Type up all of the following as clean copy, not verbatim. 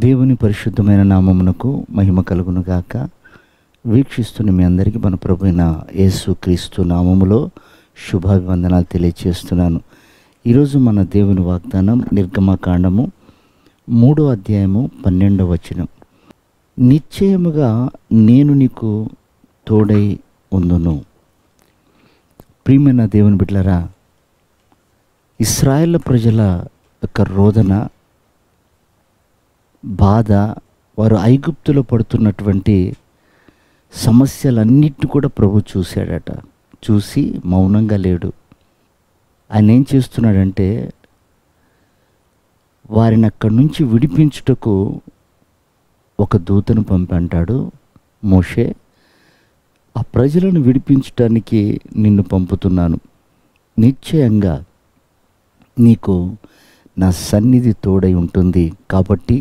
దేవుని పరిశుద్ధమైన నామమునకు మహిమ కలుగును గాక. వీక్షిస్తున్న మీ అందరికీ మన ప్రభువైన యేసు క్రీస్తు నామములో శుభాభివందనాలు తెలియజేస్తున్నాను. ఈరోజు మన దేవుని వాగ్దానం నిర్గమకాండము 3వ అధ్యాయము 12వ వచనం. నిశ్చయముగా నేను నీకు తోడై ఉందును. ప్రియమైన దేవుని బిడ్డలారా, ఇశ్రాయేలు ప్రజల యొక్క రోదన, బాధ, వారు ఐగుప్తులో పడుతున్నటువంటి సమస్యలన్నిటిని కూడా ప్రభు చూశాడట. చూసి మౌనంగా లేడు. ఆయన ఏం చేస్తున్నాడంటే, వారిని అక్కడి నుంచి విడిపించుటకు ఒక దూతను పంపంటాడు. మోషే, ఆ ప్రజలను విడిపించటానికి నిన్ను పంపుతున్నాను. నిశ్చయంగా నీకు నా సన్నిధి తోడై ఉంటుంది, కాబట్టి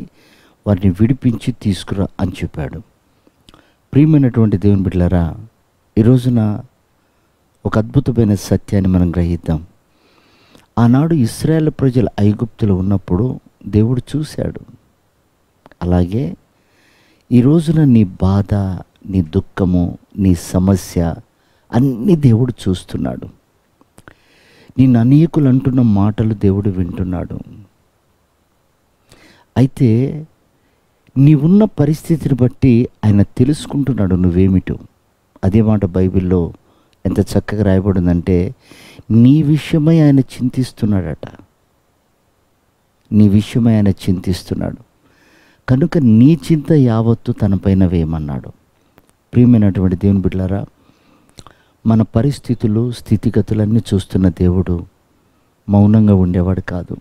వారిని విడిపించి తీసుకురా అని చెప్పాడు. ప్రియమైనటువంటి దేవుని బిడ్డలారా, ఈ రోజున ఒక అద్భుతమైన సత్యాన్ని మనం గ్రహిద్దాం. ఆనాడు ఇశ్రాయేలు ప్రజలు ఐగుప్తులో ఉన్నప్పుడు దేవుడు చూశాడు. అలాగే ఈ రోజున నీ బాధ, నీ దుఃఖము, నీ సమస్య అన్నీ దేవుడు చూస్తున్నాడు. నిన్ను అనేకులు అంటున్న మాటలు దేవుడు వింటున్నాడు. అయితే నీవున్న పరిస్థితిని బట్టి ఆయన తెలుసుకుంటున్నాడు నువ్వేమిటో. అదే మాట బైబిల్లో ఎంత చక్కగా రాయబడిందంటే, నీ విషయమై ఆయన చింతిస్తున్నాడట. నీ విషయమై ఆయన చింతిస్తున్నాడు కనుక నీ చింత యావత్తు తనపైన వేయమన్నాడు. ప్రియమైనటువంటి దేవుని బిడ్డలారా, మన పరిస్థితులు, స్థితిగతులన్నీ చూస్తున్న దేవుడు మౌనంగా ఉండేవాడు కాదు.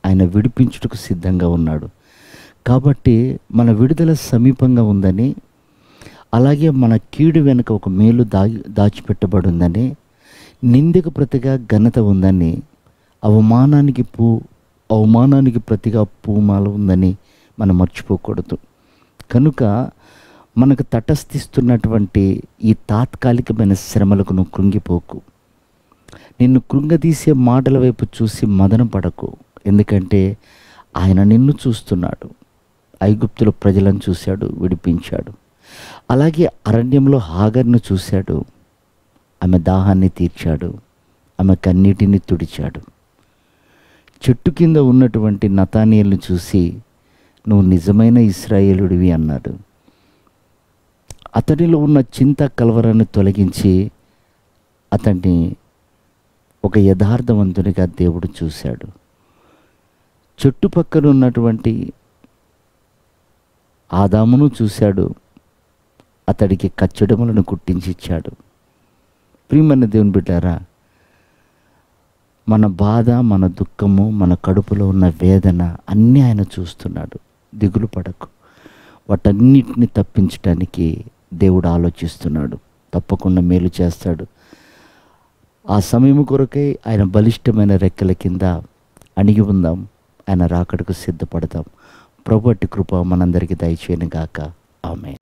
ఆయన విడిపించుటకు సిద్ధంగా ఉన్నాడు. కాబట్టి మన విడుదల సమీపంగా ఉందని, అలాగే మన కీడు వెనుక ఒక మేలు దాచిపెట్టబడి ఉందని, నిందకు ప్రతిగా ఘనత ఉందని, అవమానానికి ప్రతిగా పూమాల ఉందని మనం మర్చిపోకూడదు. కనుక మనకు తటస్థిస్తున్నటువంటి ఈ తాత్కాలికమైన శ్రమలకు నువ్వు కృంగిపోకు. నిన్ను కృంగదీసే మాటల వైపు చూసి మదన పడకు. ఎందుకంటే ఆయన నిన్ను చూస్తున్నాడు. ఐగుప్తుల ప్రజలను చూశాడు, విడిపించాడు. అలాగే అరణ్యంలో హాగర్ను చూశాడు. ఆమె దాహాన్ని తీర్చాడు, ఆమె కన్నీటిని తుడిచాడు. చెట్టు కింద ఉన్నటువంటి నతానీయులను చూసి నువ్వు నిజమైన ఇశ్రాయేలుడివి అన్నాడు. అతడిలో ఉన్న చింత కలవరాన్ని తొలగించి అతన్ని ఒక యథార్థవంతునిగా దేవుడు చూశాడు. చుట్టుపక్కల ఉన్నటువంటి ఆదామును చూశాడు. అతడికి కచ్చడములను కుట్టించి ఇచ్చాడు. ప్రియమైన దేవుని బిడ్డారా, మన బాధ, మన దుఃఖము, మన కడుపులో ఉన్న వేదన అన్నీ ఆయన చూస్తున్నాడు. దిగులు పడకు. వాటన్నిటిని తప్పించడానికి దేవుడు ఆలోచిస్తున్నాడు. తప్పకుండా మేలు చేస్తాడు. ఆ సమయం కొరకై ఆయన బలిష్టమైన రెక్కల కింద అణిగి ఉందాం. ఆయన రాకడకు సిద్ధపడతాం. ప్రభు అట్టి కృప మనందరికీ దయచేయను గాక. ఆమేన్.